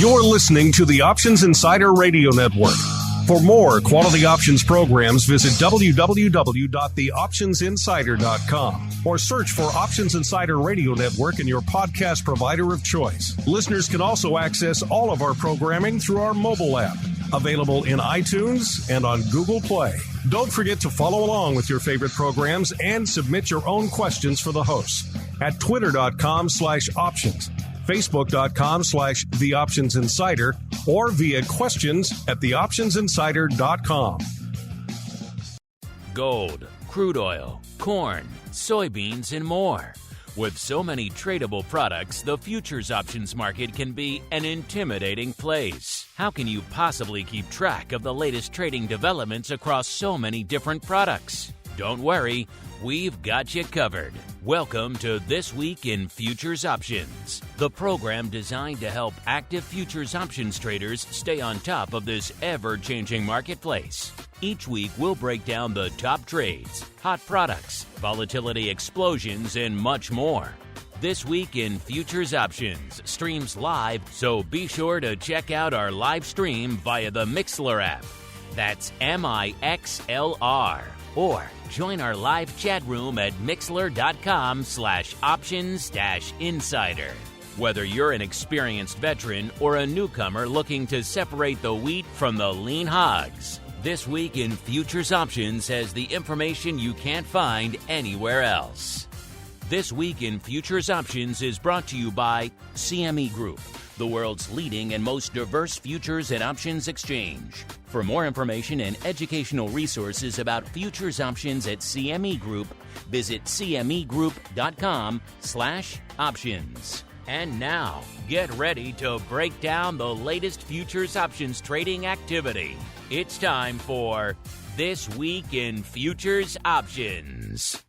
You're listening to the Options Insider Radio Network. For more quality options programs, visit www.theoptionsinsider.com or search for Options Insider Radio Network in your podcast provider of choice. Listeners can also access all of our programming through our mobile app, available in iTunes and on Google Play. Don't forget to follow along with your favorite programs and submit your own questions for the hosts at twitter.com/options, facebook.com/theoptionsinsider, or via questions at theoptionsinsider.com. Gold, crude oil, corn, soybeans, and more. With so many tradable products, the futures options market can be an intimidating place. How can you possibly keep track of the latest trading developments across so many different products? Don't worry, we've got you covered. Welcome to This Week in Futures Options, the program designed to help active futures options traders stay on top of this ever-changing marketplace. Each week, we'll break down the top trades, hot products, volatility explosions, and much more. This Week in Futures Options streams live, so be sure to check out our live stream via the Mixlr app. That's MIXLR. Or join our live chat room at mixlr.com/options-insider. Whether you're an experienced veteran or a newcomer looking to separate the wheat from the lean hogs, This Week in Futures Options has the information you can't find anywhere else. This Week in Futures Options is brought to you by CME Group, the world's leading and most diverse futures and options exchange. For more information and educational resources about futures options at CME Group, visit cmegroup.com/options. And now, get ready to break down the latest futures options trading activity. It's time for This Week in Futures Options.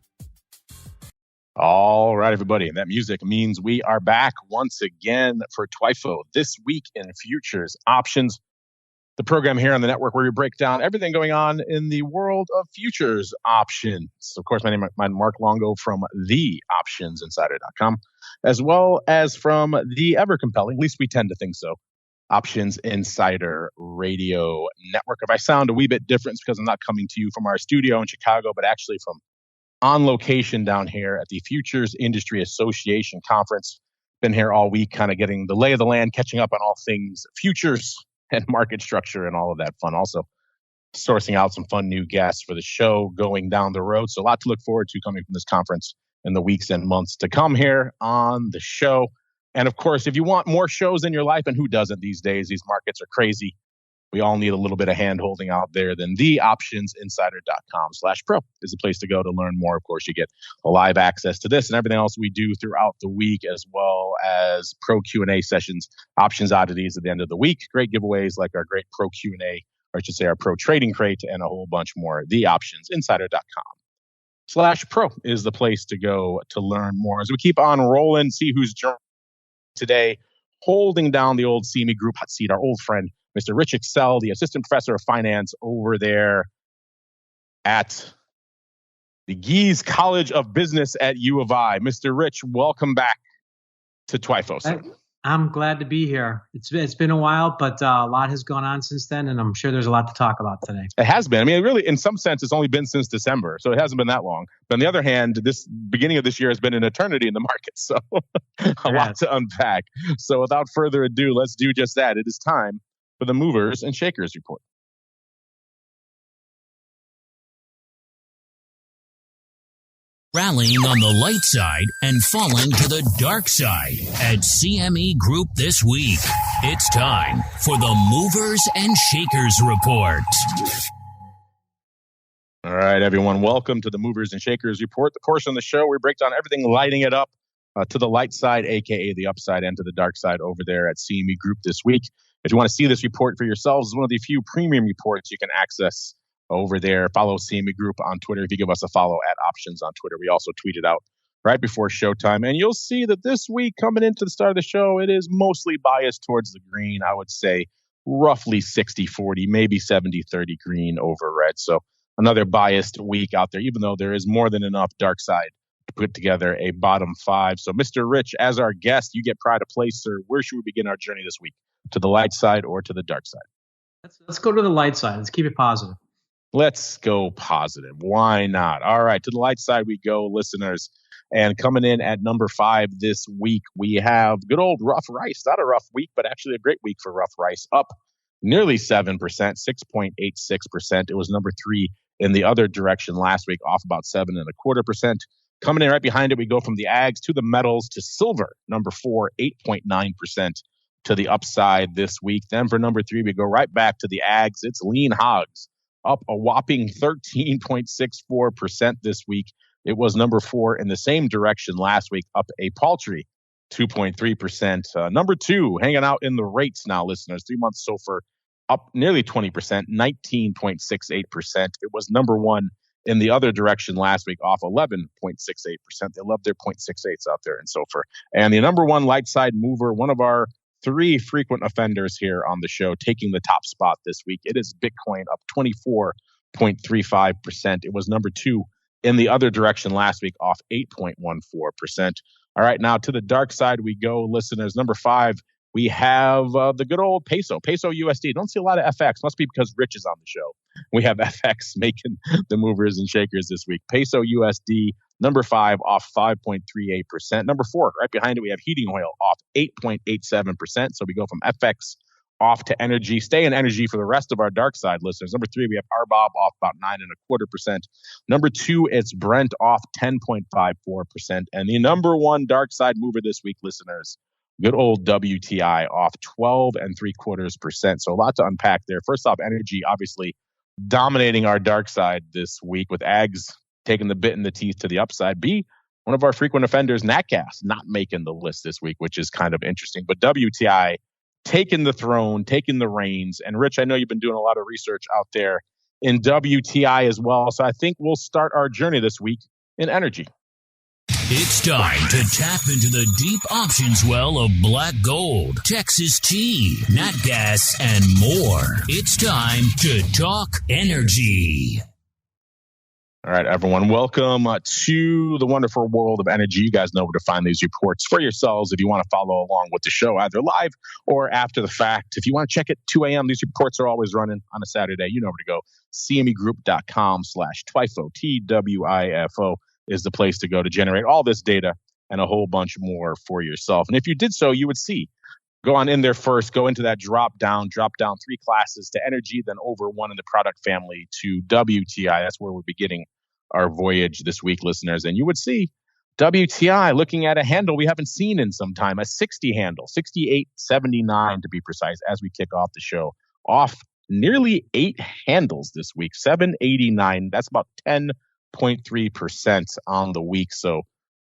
All right, everybody. And that music means we are back once again for TWIFO, This Week in Futures Options, the program here on the network where we break down everything going on in the world of futures options. Of course, my name is Mark Longo from theoptionsinsider.com, as well as from the ever compelling, at least we tend to think so, Options Insider Radio Network. If I sound a wee bit different, it's because I'm not coming to you from our studio in Chicago, but actually from on location down here at the Futures Industry Association Conference. Been here all week, kind of getting the lay of the land, catching up on all things futures and market structure and all of that fun. Also sourcing out some fun new guests for the show going down the road. So a lot to look forward to coming from this conference in the weeks and months to come here on the show. And of course, if you want more shows in your life, and who doesn't these days, these markets are crazy. We all need a little bit of hand-holding out there. Then theoptionsinsider.com/pro is the place to go to learn more. Of course, you get live access to this and everything else we do throughout the week, as well as pro Q&A sessions, options oddities at the end of the week, great giveaways like our great pro Q&A, or I should say our pro trading crate, and a whole bunch more. Theoptionsinsider.com/pro is the place to go to learn more. As we keep on rolling, see who's joining today, holding down the old CME Group hot seat, our old friend, Mr. Rich Excell, the assistant professor of finance over there at the Gies College of Business at U of I. Mr. Rich, welcome back to TWIFO, sir. I'm glad to be here. It's been a while, but a lot has gone on since then, and I'm sure there's a lot to talk about today. It has been. I mean, really, in some sense, it's only been since December, so it hasn't been that long. But on the other hand, this beginning of this year has been an eternity in the market, so a lot to unpack. So without further ado, let's do just that. It is time for the Movers and Shakers report. Rallying on the light side and falling to the dark side at CME Group this week. It's time for the Movers and Shakers report. All right, everyone, welcome to the Movers and Shakers report, the portion of the show where we break down everything lighting it up to the light side, aka the upside, and to the dark side over there at CME Group this week. If you want to see this report for yourselves, it's one of the few premium reports you can access over there. Follow CME Group on Twitter. If you give us a follow at Options on Twitter, we also tweet it out right before showtime. And you'll see that this week, coming into the start of the show, it is mostly biased towards the green. I would say roughly 60-40, maybe 70-30 green over red. So another biased week out there, even though there is more than enough dark side to put together a bottom five. So, Mr. Rich, as our guest, you get pride of place, sir. Where should we begin our journey this week? To the light side or to the dark side? Let's go to the light side. Let's keep it positive. Let's go positive. Why not? All right, to the light side we go, listeners. And coming in at number 5 this week, we have good old rough rice. Not a rough week, but actually a great week for rough rice. Up nearly 7%, 6.86%. It was number 3 in the other direction last week, off about 7.25%. Coming in right behind it, we go from the ags to the metals to silver. Number 4, 8.9% to the upside this week. Then for number 3, we go right back to the ags. It's lean hogs, up a whopping 13.64% this week. It was number 4 in the same direction last week, up a paltry 2.3%. Number 2, hanging out in the rates now, listeners. 3-month SOFR up nearly 20%, 19.68%. It was number 1 in the other direction last week, off 11.68%. They love their 0.68s out there in SOFR. And the number 1 light side mover, one of our 3 frequent offenders here on the show, taking the top spot this week. It is Bitcoin, up 24.35%. It was number 2 in the other direction last week, off 8.14%. All right, now to the dark side we go, listeners. Number 5, we have the good old peso USD. Don't see a lot of FX. Must be because Rich is on the show. We have FX making the movers and shakers this week. Peso USD, number 5, off 5.38%. Number 4, right behind it, we have heating oil, off 8.87%. So we go from FX off to energy. Stay in energy for the rest of our dark side, listeners. Number 3, we have RBOB, off about 9.25%. Number 2, it's Brent, off 10.54%. And the number 1 dark side mover this week, listeners, good old WTI, off 12.75%. So a lot to unpack there. First off, energy obviously dominating our dark side this week, with ags taking the bit in the teeth to the upside. B, one of our frequent offenders, nat gas, not making the list this week, which is kind of interesting. But WTI taking the throne, taking the reins. And Rich, I know you've been doing a lot of research out there in WTI as well. So I think we'll start our journey this week in energy. It's time to tap into the deep options well of black gold, Texas tea, nat gas, and more. It's time to talk energy. All right, everyone, welcome to the wonderful world of energy. You guys know where to find these reports for yourselves if you want to follow along with the show, either live or after the fact. If you want to check at 2 a.m., these reports are always running on a Saturday. You know where to go. CMEgroup.com/TWIFO, TWIFO is the place to go to generate all this data and a whole bunch more for yourself. And if you did so, you would see, go on in there first, go into that drop down 3 classes to energy, then over 1 in the product family to WTI. That's where we're beginning our voyage this week, listeners. And you would see WTI looking at a handle we haven't seen in some time, a 60 handle, 68.79 to be precise, as we kick off the show. Off nearly 8 handles this week, 7.89. That's about 10.3% on the week. So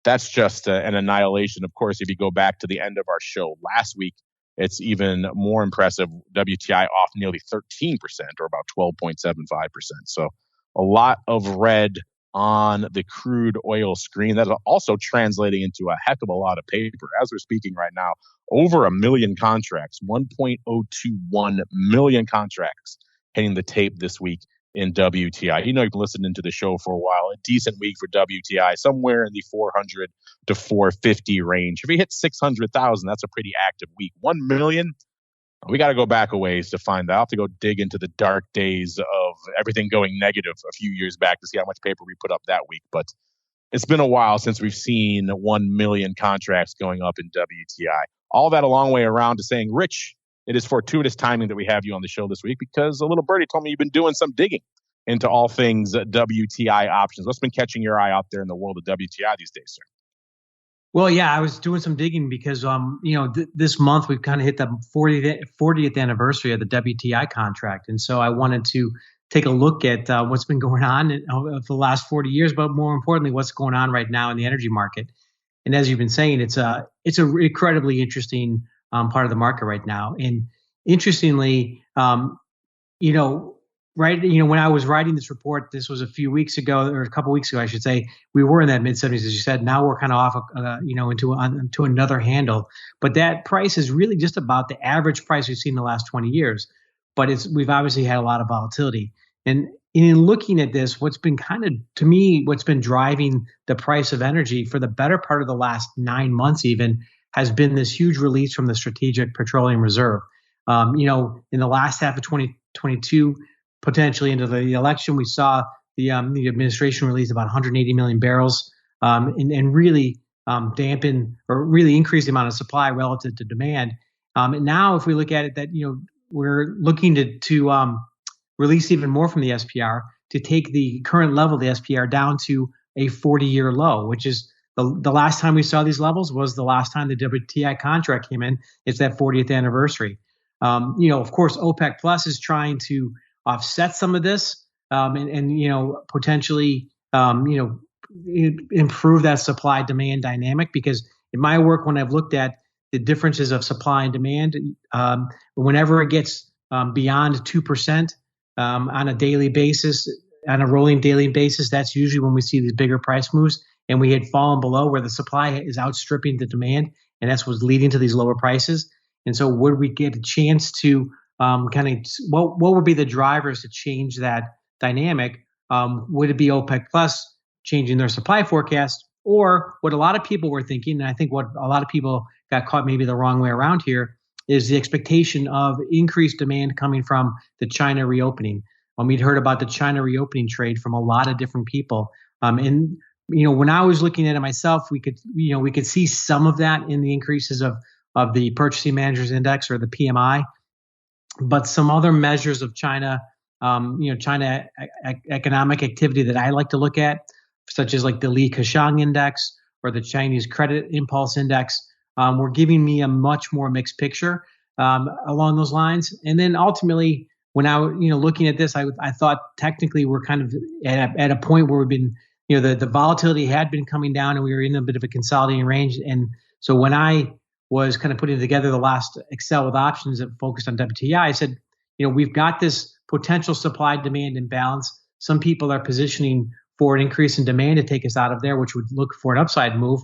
that's just an annihilation. Of course, if you go back to the end of our show last week, it's even more impressive. WTI off nearly 13%, or about 12.75%. So a lot of red on the crude oil screen. That is also translating into a heck of a lot of paper. As we're speaking right now, over 1 million contracts, 1.021 million contracts hitting the tape this week in WTI. You know, you've been listening to the show for a while. A decent week for WTI, somewhere in the 400 to 450 range. If we hit 600,000, that's a pretty active week. 1 million, we got to go back a ways to find that. I'll have to go dig into the dark days of everything going negative a few years back to see how much paper we put up that week. But it's been a while since we've seen 1 million contracts going up in WTI. All that a long way around to saying, Rich, it is fortuitous timing that we have you on the show this week, because a little birdie told me you've been doing some digging into all things WTI options. What's been catching your eye out there in the world of WTI these days, sir? Well, yeah, I was doing some digging because, this month we've kind of hit the 40th anniversary of the WTI contract. And so I wanted to take a look at what's been going on for the last 40 years, but more importantly, what's going on right now in the energy market. And as you've been saying, it's a incredibly interesting part of the market right now. And interestingly, when I was writing this report, this was a few weeks ago, or a couple weeks ago, I should say, we were in that mid-70s, as you said. Now we're kind of off, into another handle. But that price is really just about the average price we've seen in the last 20 years. But we've obviously had a lot of volatility. And in looking at this, what's been driving the price of energy for the better part of the last 9 months even has been this huge release from the Strategic Petroleum Reserve. In the last half of 2022, potentially into the election, we saw the administration release about 180 million barrels and really dampen or really increase the amount of supply relative to demand. And now, if we look at it, that we're looking to release even more from the SPR to take the current level of the SPR down to a 40-year low, which is the last time we saw these levels was the last time the WTI contract came in. It's that 40th anniversary. Of course, OPEC Plus is trying to offset some of this and potentially improve that supply demand dynamic, because in my work, when I've looked at the differences of supply and demand, whenever it gets beyond 2% on a daily basis, on a rolling daily basis, that's usually when we see these bigger price moves. And we had fallen below where the supply is outstripping the demand, and that's what's leading to these lower prices. And so would we get a chance to what would be the drivers to change that dynamic? Would it be OPEC Plus changing their supply forecast, or what a lot of people were thinking, and I think what a lot of people got caught maybe the wrong way around here, is the expectation of increased demand coming from the China reopening. We'd heard about the China reopening trade from a lot of different people. And when I was looking at it myself, we could see some of that in the increases of the Purchasing Managers Index or the PMI, but some other measures of China, China economic activity that I like to look at, such as like the Li Keqiang Index or the Chinese Credit Impulse Index, were giving me a much more mixed picture along those lines. And then ultimately, when I looking at this, I thought technically we're kind of at a point where we've been, the volatility had been coming down and we were in a bit of a consolidating range. And so when I was kind of putting together the last Excell with options that focused on WTI, I said, we've got this potential supply demand imbalance. Some people are positioning for an increase in demand to take us out of there, which would look for an upside move.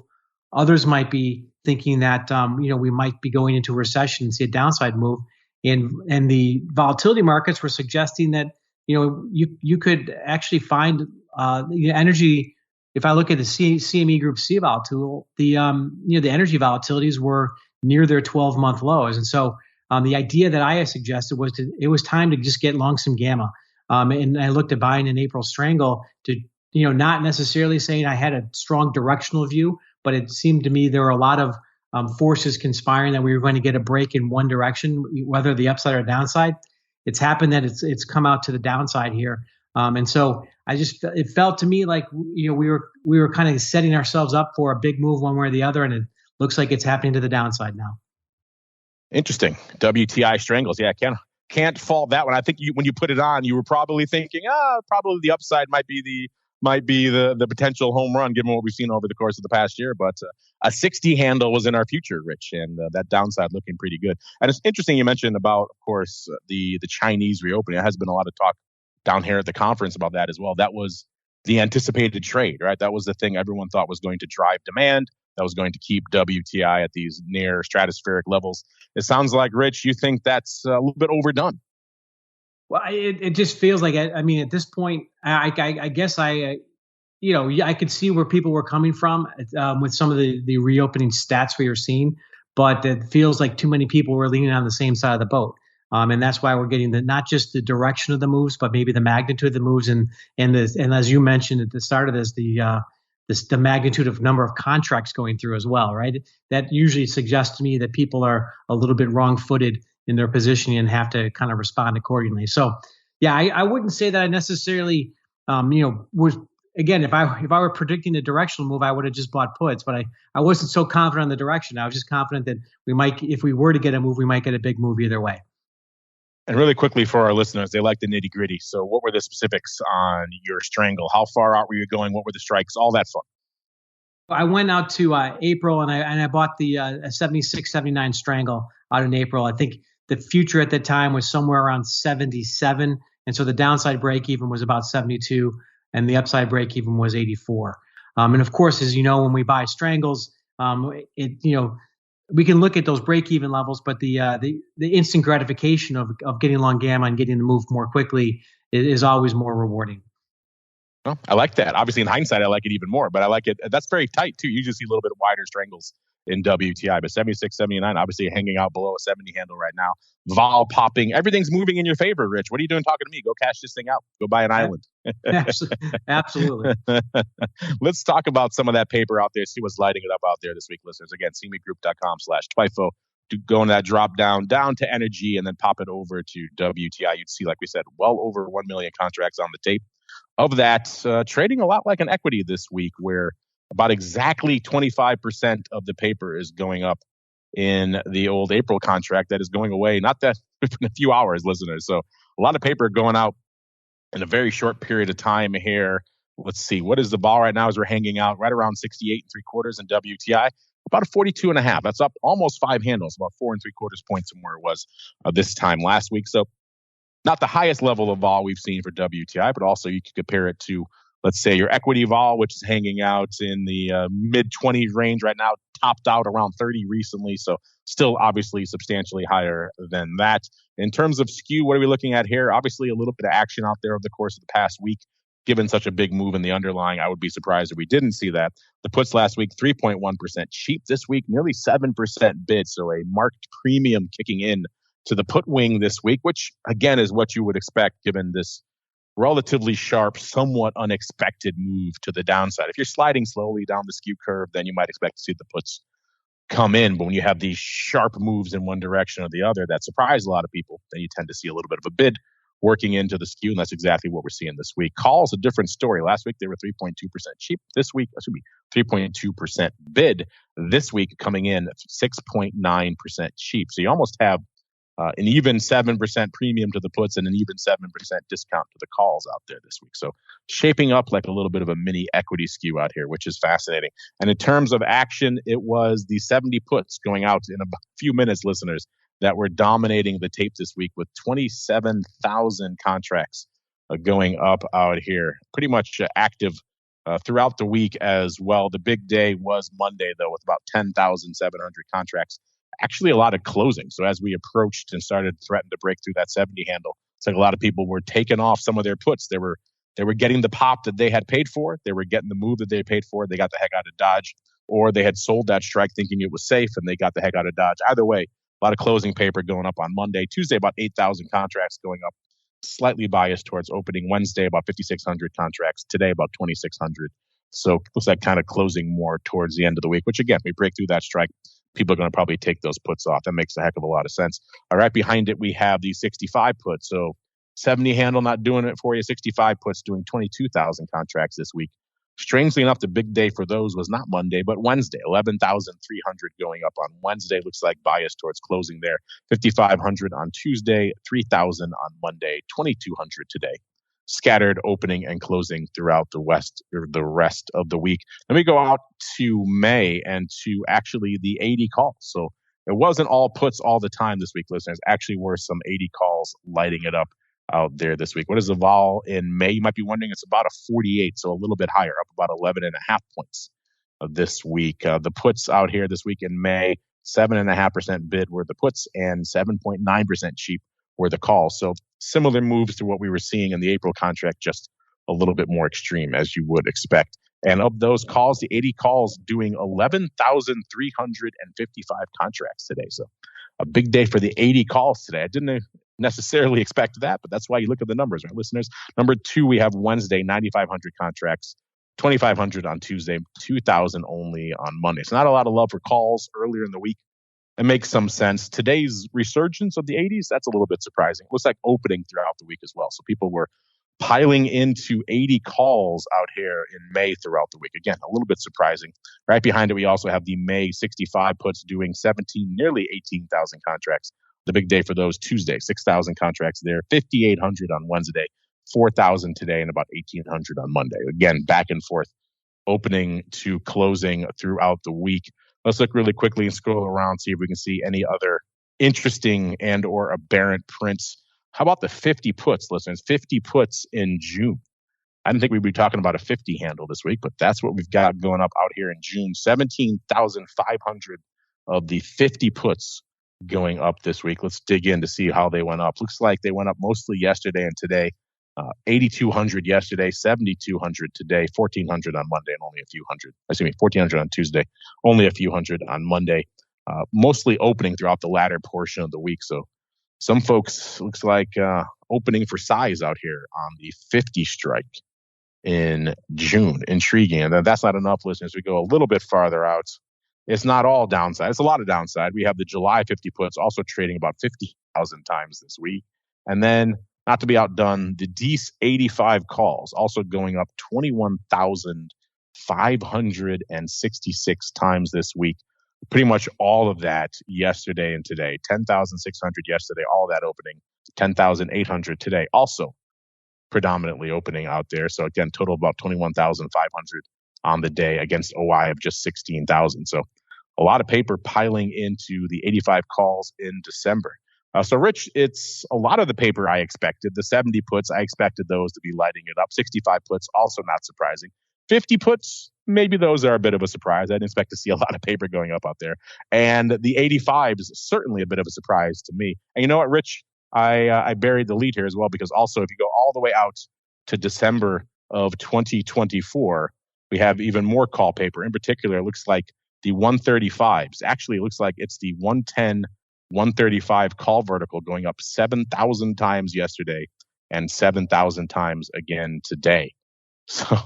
Others might be thinking that, we might be going into a recession and see a downside move. And the volatility markets were suggesting that, you could actually find energy. If I look at the CME Group CVOL tool, the energy volatilities were near their 12-month lows. And so the idea that I suggested was it was time to just get long some gamma. And I looked at buying an April strangle to, not necessarily saying I had a strong directional view, but it seemed to me there were a lot of forces conspiring that we were going to get a break in one direction, whether the upside or downside. It's happened that it's come out to the downside here. And so it felt to me like, we were kind of setting ourselves up for a big move one way or the other. And it looks like it's happening to the downside now. Interesting. WTI strangles. Yeah, can't fault that one. I think when you put it on, you were probably thinking, probably the upside might be the potential home run, given what we've seen over the course of the past year. But a 60 handle was in our future, Rich, and that downside looking pretty good. And it's interesting you mentioned about, of course, the Chinese reopening. There has been a lot of talk down here at the conference about that as well. That was the anticipated trade, right? That was the thing everyone thought was going to drive demand. That was going to keep WTI at these near stratospheric levels. It sounds like, Rich, you think that's a little bit overdone. Well, it just feels like, at this point, I guess I could see where people were coming from with some of the reopening stats we were seeing, but it feels like too many people were leaning on the same side of the boat. And that's why we're getting not just the direction of the moves, but maybe the magnitude of the moves. And as you mentioned at the start of this, the magnitude of number of contracts going through as well, right? That usually suggests to me that people are a little bit wrong-footed in their positioning and have to kind of respond accordingly. So, yeah, I wouldn't say that I necessarily, was, again, if I were predicting a directional move, I would have just bought puts, but I wasn't so confident on the direction. I was just confident that we might, if we were to get a move, we might get a big move either way. And really quickly for our listeners, they like the nitty gritty. So what were the specifics on your strangle? How far out were you going? What were the strikes? All that fun. I went out to April and I bought the 76, 79 strangle out in April. I think the future at that time was somewhere around 77. And so the downside break even was about 72 and the upside break even was 84. And of course, as you know, when we buy strangles, we can look at those break-even levels, but the instant gratification of getting long gamma and getting the move more quickly is always more rewarding. Well, I like that. Obviously, in hindsight, I like it even more, but I like it. That's very tight, too. You usually see a little bit wider strangles in WTI, but 76, 79, obviously hanging out below a 70 handle right now. Vol popping. Everything's moving in your favor, Rich. What are you doing talking to me? Go cash this thing out. Go buy an island. Absolutely. Let's talk about some of that paper out there, see what's lighting it up out there this week, listeners. Again, cmegroup.com/TWIFO. Go in that drop down to energy and then pop it over to WTI. You'd see, like we said, well over 1 million contracts on the tape. Of that, trading a lot like an equity this week, where about exactly 25% of the paper is going up in the old April contract that is going away, not that in a few hours, listeners. So a lot of paper going out in a very short period of time here. Let's see, what is the vol right now as we're hanging out right around 68 3/4 in WTI, about a 42.5. That's up almost 5 handles, about 4 3/4 points from where it was this time last week. So not the highest level of vol we've seen for WTI, but also you could compare it to, let's say, your equity vol, which is hanging out in the mid-20s range right now, topped out around 30 recently. So still obviously substantially higher than that. In terms of skew, what are we looking at here? Obviously a little bit of action out there over the course of the past week. Given such a big move in the underlying, I would be surprised if we didn't see that. The puts last week, 3.1% cheap. This week, nearly 7% bid. So a marked premium kicking in to the put wing this week, which again is what you would expect given this relatively sharp, somewhat unexpected move to the downside. If you're sliding slowly down the skew curve, then you might expect to see the puts come in. But when you have these sharp moves in one direction or the other that surprise a lot of people, then you tend to see a little bit of a bid working into the skew, and that's exactly what we're seeing this week. Calls, a different story. Last week, they were 3.2% cheap. This week, 3.2% bid. This week, coming in 6.9% cheap. So you almost have an even 7% premium to the puts and an even 7% discount to the calls out there this week. So shaping up like a little bit of a mini equity skew out here, which is fascinating. And in terms of action, it was the 70 puts going out in a few minutes, listeners, that were dominating the tape this week with 27,000 contracts going up out here. Pretty much active throughout the week as well. The big day was Monday, though, with about 10,700 contracts. Actually, a lot of closing. So as we approached and started threatening to break through that 70 handle, it's like a lot of people were taking off some of their puts. They were getting the pop that they had paid for. They were getting the move that they paid for. They got the heck out of Dodge, or they had sold that strike thinking it was safe and they got the heck out of Dodge. Either way, a lot of closing paper going up on Monday. Tuesday, about 8,000 contracts going up, slightly biased towards opening. Wednesday, about 5,600 contracts. Today, about 2,600. So it looks like kind of closing more towards the end of the week, which again, we break through that strike. People are going to probably take those puts off. That makes a heck of a lot of sense. All right, behind it, we have the 65 puts. So 70 handle not doing it for you. 65 puts doing 22,000 contracts this week. Strangely enough, the big day for those was not Monday, but Wednesday. 11,300 going up on Wednesday. Looks like bias towards closing there. 5,500 on Tuesday, 3,000 on Monday, 2,200 today. Scattered opening and closing throughout the rest of the week. Let me go out to May and to actually the 80 calls. So it wasn't all puts all the time this week, listeners. Actually were some 80 calls lighting it up out there this week. What is the vol in May? You might be wondering. It's about a 48, so a little bit higher, up about 11.5 points this week. The puts out here this week in May, 7.5% bid were the puts and 7.9% cheap were the calls. So similar moves to what we were seeing in the April contract, just a little bit more extreme as you would expect. And of those calls, the 80 calls doing 11,355 contracts today. So a big day for the 80 calls today. I didn't necessarily expect that, but that's why you look at the numbers, right, listeners? Number 2, we have Wednesday, 9,500 contracts, 2,500 on Tuesday, 2,000 only on Monday. So not a lot of love for calls earlier in the week. It makes some sense. Today's resurgence of the 80s, that's a little bit surprising. It looks like opening throughout the week as well. So people were piling into 80 calls out here in May throughout the week. Again, a little bit surprising. Right behind it, we also have the May 65 puts doing 17, nearly 18,000 contracts. The big day for those, Tuesday, 6,000 contracts there, 5,800 on Wednesday, 4,000 today, and about 1,800 on Monday. Again, back and forth, opening to closing throughout the week. Let's look really quickly and scroll around, see if we can see any other interesting and or aberrant prints. How about the 50 puts, listeners? 50 puts in June. I didn't think we'd be talking about a 50 handle this week, but that's what we've got going up out here in June. 17,500 of the 50 puts going up this week. Let's dig in to see how they went up. Looks like they went up mostly yesterday and today. 8,200 yesterday, 7,200 today, 1,400 on Monday, and only a few hundred. 1,400 on Tuesday, only a few hundred on Monday. Mostly opening throughout the latter portion of the week. So some folks looks like opening for size out here on the 50 strike in June. Intriguing. And that's not enough, listeners. We go a little bit farther out. It's not all downside. It's a lot of downside. We have the July 50 puts also trading about 50,000 times this week. And then, not to be outdone, the DEES 85 calls also going up 21,566 times this week. Pretty much all of that yesterday and today. 10,600 yesterday, all that opening. 10,800 today, also predominantly opening out there. So again, total about 21,500 on the day against OI of just 16,000. So a lot of paper piling into the 85 calls in December. So Rich, it's a lot of the paper I expected. The 70 puts, I expected those to be lighting it up. 65 puts, also not surprising. 50 puts, maybe those are a bit of a surprise. I didn't expect to see a lot of paper going up out there. And the 85s, certainly a bit of a surprise to me. And you know what, Rich? I buried the lead here as well, because also if you go all the way out to December of 2024, we have even more call paper. In particular, it looks like the 135s. Actually, it looks like it's the 110, 135 call vertical going up 7,000 times yesterday and 7,000 times again today. So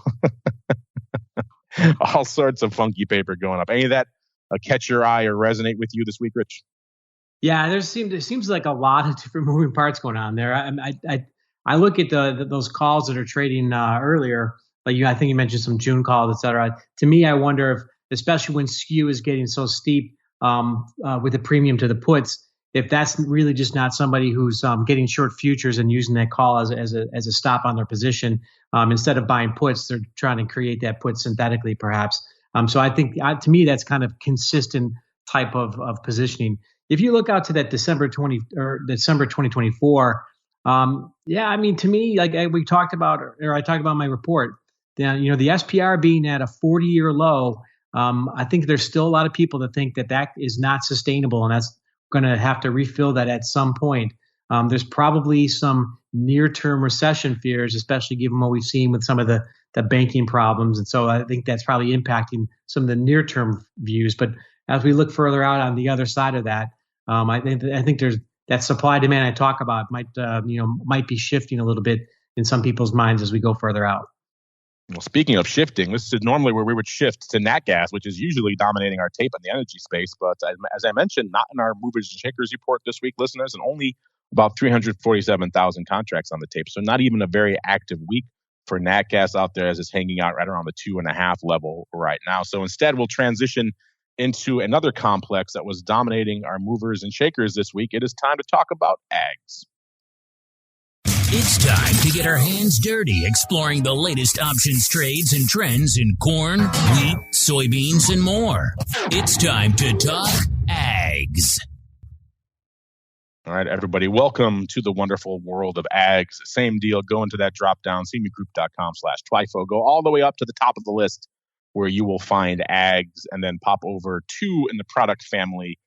all sorts of funky paper going up. Any of that catch your eye or resonate with you this week, Rich? Yeah, there seems like a lot of different moving parts going on there. I look at those calls that are trading earlier, like I think you mentioned some June calls, et cetera. To me, I wonder if, especially when skew is getting so steep with the premium to the puts, if that's really just not somebody who's getting short futures and using that call as a stop on their position. Instead of buying puts, they're trying to create that put synthetically, perhaps. So I think, to me, that's kind of consistent type of positioning. If you look out to that December 2024, I mean, to me, like we talked about, or I talked about in my report, the SPR being at a 40-year low, I think there's still a lot of people that think that is not sustainable, and that's going to have to refill that at some point. There's probably some near-term recession fears, especially given what we've seen with some of the banking problems. And so I think that's probably impacting some of the near-term views. But as we look further out on the other side of that, I think there's that supply demand I talk about might be shifting a little bit in some people's minds as we go further out. Well, speaking of shifting, this is normally where we would shift to nat gas, which is usually dominating our tape in the energy space. But as I mentioned, not in our movers and shakers report this week, listeners, and only about 347,000 contracts on the tape. So not even a very active week for nat gas out there, as it's hanging out right around the 2.5 level right now. So instead, we'll transition into another complex that was dominating our movers and shakers this week. It is time to talk about ags. It's time to get our hands dirty exploring the latest options, trades, and trends in corn, wheat, soybeans, and more. It's time to talk ags. All right, everybody, welcome to the wonderful world of ags. Same deal. Go into that drop down, cmegroup.com/TWIFO. Go all the way up to the top of the list where you will find ags, and then pop over two in the product family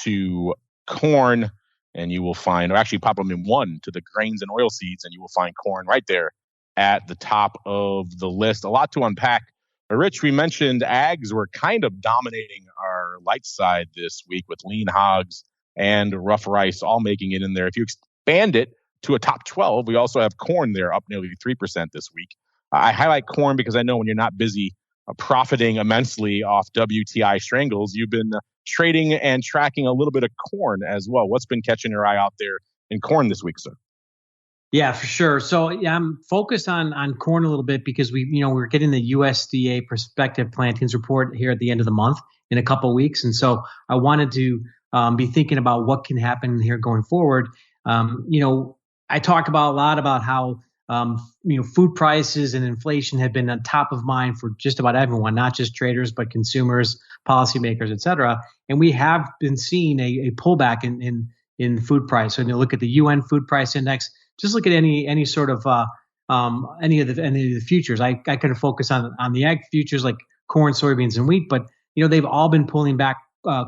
to corn, and you will find, or actually pop them in one to the grains and oilseeds, and you will find corn right there at the top of the list. A lot to unpack. But Rich, we mentioned ags were kind of dominating our light side this week with lean hogs and rough rice all making it in there. If you expand it to a top 12, we also have corn there up nearly 3% this week. I highlight corn because I know when you're not busy profiting immensely off WTI strangles, you've been trading and tracking a little bit of corn as well. What's been catching your eye out there in corn this week, sir? Yeah, for sure. So I'm focused on corn a little bit because we're getting the USDA prospective plantings report here at the end of the month in a couple of weeks. And so I wanted to be thinking about what can happen here going forward. I talked about a lot about how food prices and inflation have been on top of mind for just about everyone, not just traders, but consumers, policymakers, et cetera. And we have been seeing a pullback in food price. So you look at the UN food price index, just look at any sort of any of the futures. I kind of focus on the ag futures like corn, soybeans, and wheat, but they've all been pulling back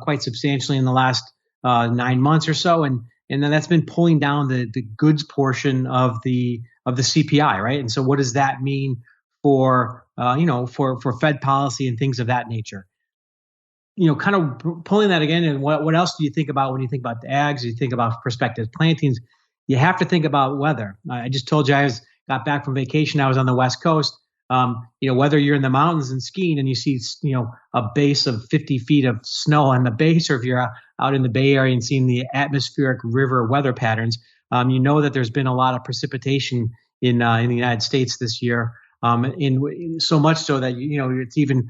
quite substantially in the last 9 months or so, and then that's been pulling down the goods portion of the the CPI, right? And so what does that mean for for Fed policy and things of that nature? Kind of pulling that again, and what else do you think about when you think about the ags? You think about prospective plantings. You have to think about weather. I just told you got back from vacation. I was on the West Coast. Whether you're in the mountains and skiing and you see, a base of 50 feet of snow on the base, or if you're out in the Bay Area and seeing the atmospheric river weather patterns, that there's been a lot of precipitation in the United States this year. In so much so that, it's even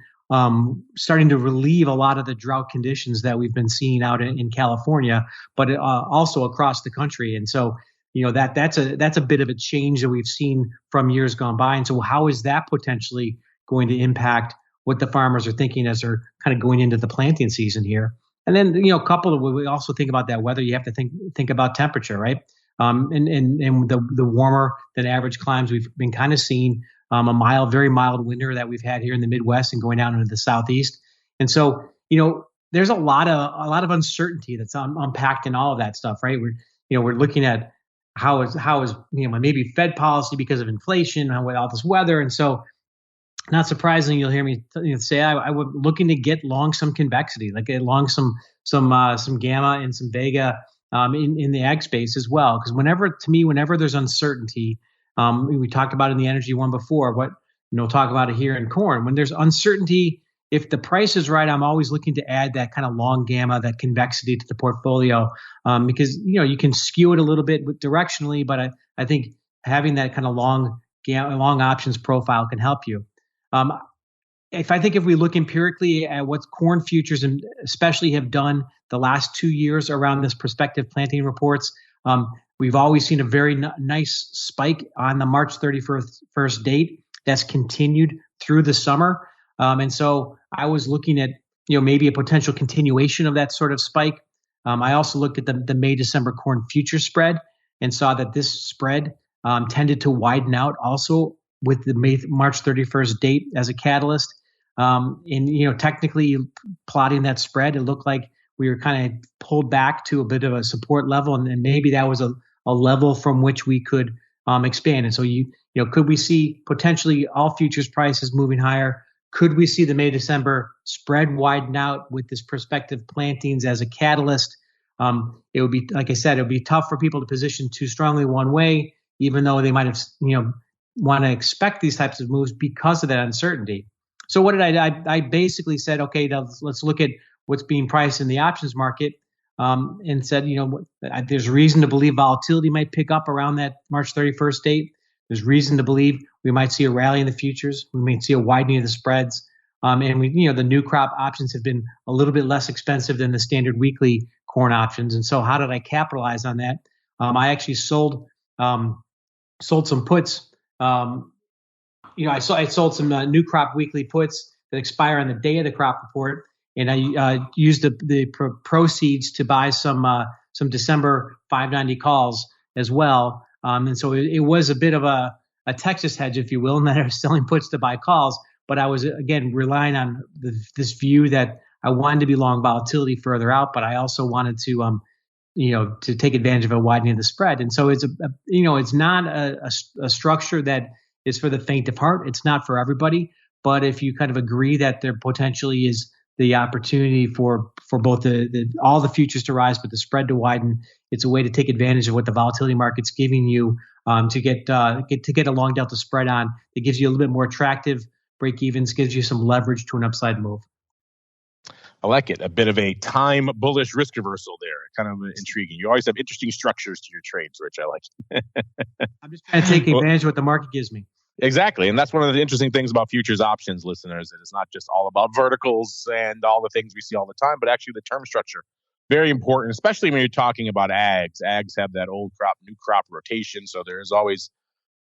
starting to relieve a lot of the drought conditions that we've been seeing out in California, but also across the country. And so, that's a bit of a change that we've seen from years gone by. And so how is that potentially going to impact what the farmers are thinking as they're kind of going into the planting season here? And then, coupled with, we also think about that weather, you have to think about temperature, right? And the warmer than average climbs we've been kind of seeing, very mild winter that we've had here in the Midwest and going down into the Southeast. And so, there's a lot of uncertainty that's unpacked in all of that stuff, right? We're looking at how is maybe Fed policy because of inflation and with all this weather. And so, not surprisingly, you'll hear me say I would looking to get long some convexity, like get long some gamma and some vega in the ag space as well. Because whenever there's uncertainty, we talked about in the energy one before, talk about it here in corn. When there's uncertainty, if the price is right, I'm always looking to add that kind of long gamma, that convexity to the portfolio, because you can skew it a little bit directionally, but I think having that kind of long options profile can help you. If we look empirically at what corn futures and especially have done the last 2 years around this prospective planting reports, we've always seen a very nice spike on the March 31st date that's continued through the summer. And so I was looking at, maybe a potential continuation of that sort of spike. I also looked at the May-December corn future spread and saw that this spread tended to widen out also with the March 31st date as a catalyst. Technically plotting that spread, it looked like we were kind of pulled back to a bit of a support level, and maybe that was a level from which we could expand. And so could we see potentially all futures prices moving higher? Could we see the May-December spread widen out with this prospective plantings as a catalyst? It would be, like I said, it would be tough for people to position too strongly one way, even though they might have, want to expect these types of moves because of that uncertainty. So what did I basically said, okay, let's look at what's being priced in the options market, and said, there's reason to believe volatility might pick up around that March 31st date. There's reason to believe we might see a rally in the futures. We might see a widening of the spreads. And the new crop options have been a little bit less expensive than the standard weekly corn options. And so how did I capitalize on that? I actually sold some puts. I sold some new crop weekly puts that expire on the day of the crop report. And I used the proceeds to buy some December 590 calls as well. And so it was a bit of a Texas hedge, if you will, in that I was selling puts to buy calls. But I was, again, relying on this view that I wanted to be long volatility further out, but I also wanted to, to take advantage of a widening of the spread. And so it's it's not a structure that is for the faint of heart. It's not for everybody. But if you kind of agree that there potentially is the opportunity for both all the futures to rise, but the spread to widen, it's a way to take advantage of what the volatility market's giving you to get a long delta spread on. It gives you a little bit more attractive break evens, gives you some leverage to an upside move. I like it. A bit of a time bullish risk reversal there. Kind of intriguing. You always have interesting structures to your trades, Rich. I like it. I'm just trying to take advantage of what the market gives me. Exactly. And that's one of the interesting things about futures options, listeners. That it's not just all about verticals and all the things we see all the time, but actually the term structure. Very important, especially when you're talking about ags. Ags have that old crop, new crop rotation. So there is always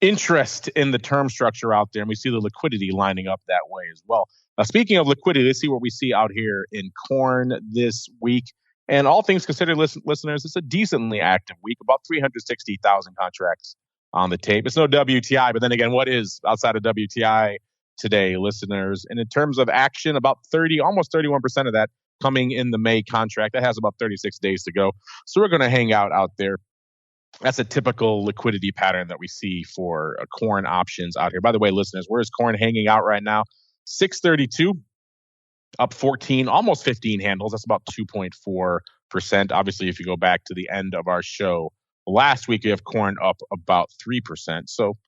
interest in the term structure out there. And we see the liquidity lining up that way as well. Now, speaking of liquidity, let's see what we see out here in corn this week. And all things considered, listeners, it's a decently active week, about 360,000 contracts on the tape. It's no WTI, but then again, what is outside of WTI today, listeners? And in terms of action, about almost 31% of that coming in the May contract. That has about 36 days to go. So we're going to hang out there That's a typical liquidity pattern that we see for corn options out here. By the way, listeners, where is corn hanging out right now? 632, up 14, almost 15 handles. That's about 2.4%. Obviously, if you go back to the end of our show last week, you have corn up about 3%. So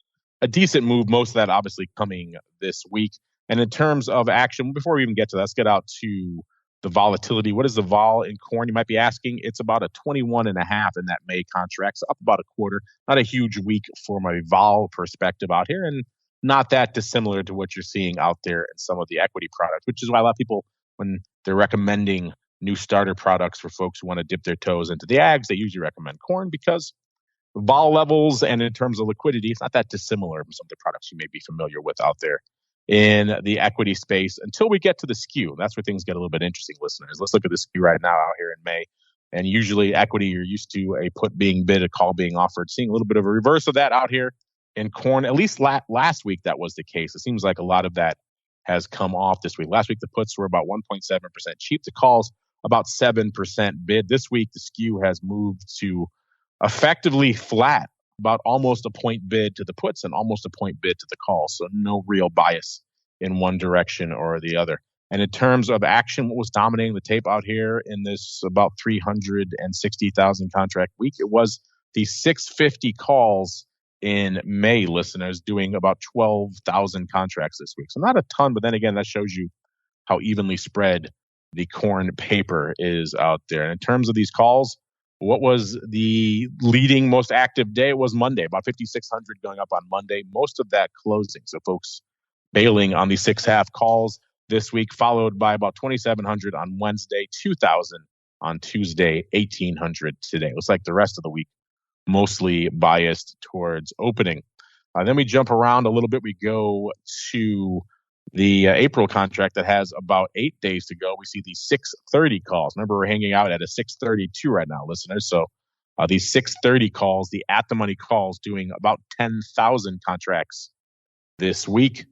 a decent move, most of that obviously coming this week. And in terms of action, before we even get to that, let's get out to the volatility. What is the vol in corn? You might be asking. It's about a 21.5 in that May contract, so up about a quarter. Not a huge week from a vol perspective out here, and not that dissimilar to what you're seeing out there in some of the equity products, which is why a lot of people, when they're recommending new starter products for folks who want to dip their toes into the ags, they usually recommend corn because vol levels and in terms of liquidity, it's not that dissimilar from some of the products you may be familiar with out there in the equity space until we get to the skew. That's where things get a little bit interesting, listeners. Let's look at the skew right now out here in May. And usually equity, you're used to a put being bid, a call being offered. Seeing a little bit of a reverse of that out here in corn. At least last week that was the case. It seems like a lot of that has come off this week. Last week the puts were about 1.7% cheap. The calls about 7% bid. This week the skew has moved to effectively flat, about almost a point bid to the puts and almost a point bid to the calls. So no real bias in one direction or the other. And in terms of action, what was dominating the tape out here in this about 360,000 contract week? It was the 650 calls in May, listeners, doing about 12,000 contracts this week. So not a ton, but then again, that shows you how evenly spread the corn paper is out there. And in terms of these calls, what was the leading most active day? It was Monday, about 5,600 going up on Monday, most of that closing. So folks bailing on the 6.5 calls this week, followed by about 2,700 on Wednesday, 2,000 on Tuesday, 1,800 today. It looks like the rest of the week mostly biased towards opening. Then we jump around a little bit. We go to the April contract that has about 8 days to go. We see these 630 calls. Remember, we're hanging out at a 632 right now, listeners. So these 630 calls, the at-the-money calls, doing about 10,000 contracts this week.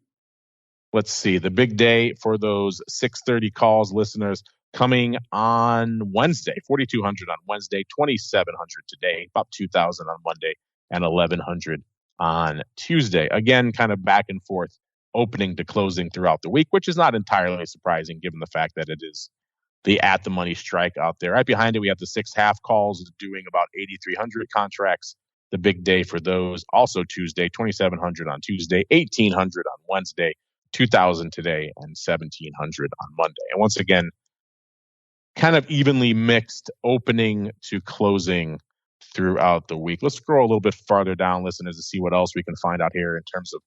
Let's see. The big day for those 630 calls, listeners, coming on Wednesday, 4,200 on Wednesday, 2,700 today, about 2,000 on Monday, and 1,100 on Tuesday. Again, kind of back and forth, opening to closing throughout the week, which is not entirely surprising given the fact that it is the at-the-money strike out there. Right behind it, we have the 6.5 calls doing about 8,300 contracts. The big day for those, also Tuesday, 2,700 on Tuesday, 1,800 on Wednesday, 2,000 today, and 1,700 on Monday. And once again, kind of evenly mixed opening to closing throughout the week. Let's scroll a little bit farther down, listeners, to see what else we can find out here in terms of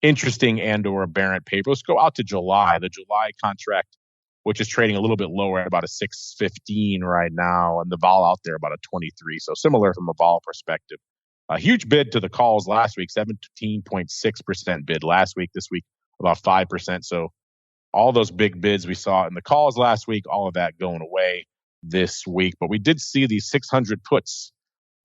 interesting and or aberrant paper. Let's go out to July. The July contract, which is trading a little bit lower at about a 615 right now, and the vol out there about a 23. So similar from a vol perspective. A huge bid to the calls last week, 17.6% bid last week. This week, about 5%. So all those big bids we saw in the calls last week, all of that going away this week. But we did see these 600 puts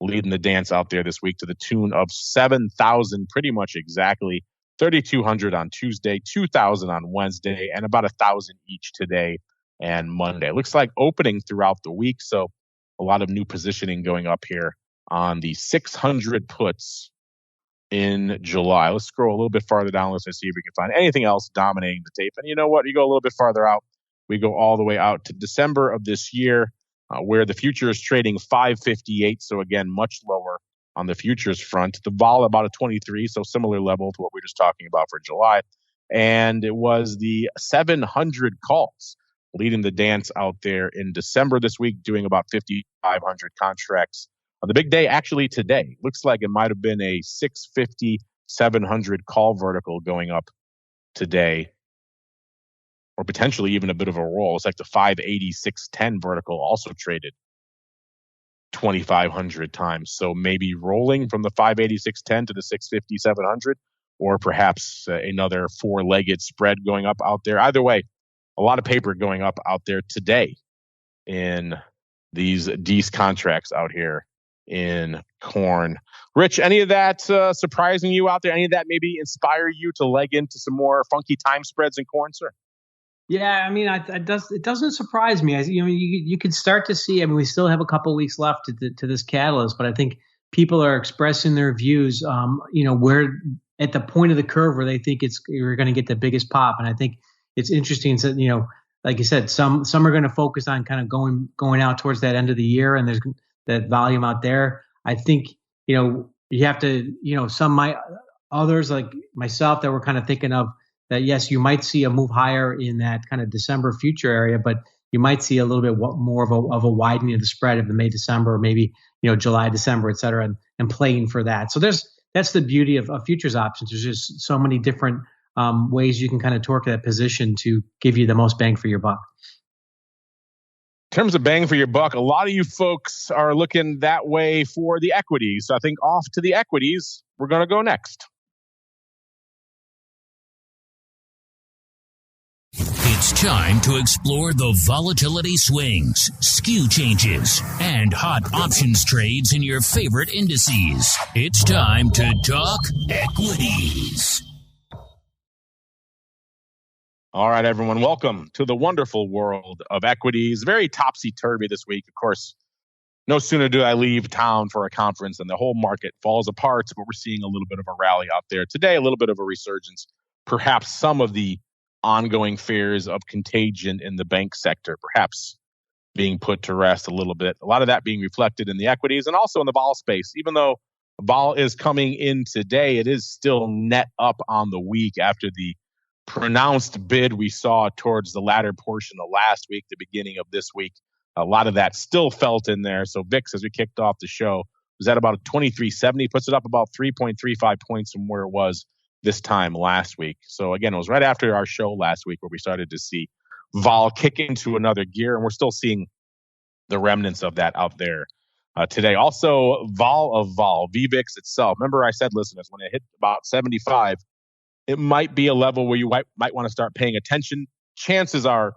leading the dance out there this week to the tune of 7,000, pretty much exactly. 3,200 on Tuesday, 2,000 on Wednesday, and about 1,000 each today and Monday. It looks like opening throughout the week, so a lot of new positioning going up here on the 600 puts in July. Let's scroll a little bit farther down. Let's see if we can find anything else dominating the tape. And you know what? You go a little bit farther out. We go all the way out to December of this year, where the future is trading 558. So again, much lower on the futures front. The vol about a 23, so similar level to what we were just talking about for July. And it was the 700 calls leading the dance out there in December this week, doing about 5,500 contracts. The big day actually today. Looks like it might have been a 650, 700 call vertical going up today, or potentially even a bit of a roll. It's like the 580, 610 vertical also traded 2,500 times. So maybe rolling from the 580, 610 to the 650, 700, or perhaps another four-legged spread going up out there. Either way, a lot of paper going up out there today in these contracts out here in corn. Rich, any of that surprising you out there? Any of that maybe inspire you to leg into some more funky time spreads in corn, sir? Yeah, I mean, it doesn't surprise me. You can start to see. I mean, we still have a couple weeks left to this catalyst, but I think people are expressing their views, where at the point of the curve where they think you're going to get the biggest pop. And I think it's interesting that, like you said, some are going to focus on kind of going out towards that end of the year, and there's that volume out there. I think, you have to, others like myself that were kind of thinking of that, yes, you might see a move higher in that kind of December future area, but you might see a little bit more of a widening of the spread of the May, December, or maybe, July, December, et cetera, and playing for that. So that's the beauty of futures options. There's just so many different ways you can kind of torque that position to give you the most bang for your buck. In terms of bang for your buck, a lot of you folks are looking that way for the equities. So I think off to the equities, we're going to go next. It's time to explore the volatility swings, skew changes, and hot options trades in your favorite indices. It's time to talk equities. All right, everyone, welcome to the wonderful world of equities. Very topsy-turvy this week. Of course, no sooner do I leave town for a conference than the whole market falls apart, but we're seeing a little bit of a rally out there today, a little bit of a resurgence, perhaps some of the ongoing fears of contagion in the bank sector, perhaps being put to rest a little bit. A lot of that being reflected in the equities and also in the vol space. Even though vol is coming in today, it is still net up on the week after the pronounced bid we saw towards the latter portion of last week, the beginning of this week. A lot of that still felt in there. So VIX, as we kicked off the show, was at about 2370, puts it up about 3.35 points from where it was this time last week. So again, it was right after our show last week where we started to see vol kick into another gear, and we're still seeing the remnants of that out there today. Also, VVIX itself. Remember I said, listeners, when it hit about 75, it might be a level where you might want to start paying attention. Chances are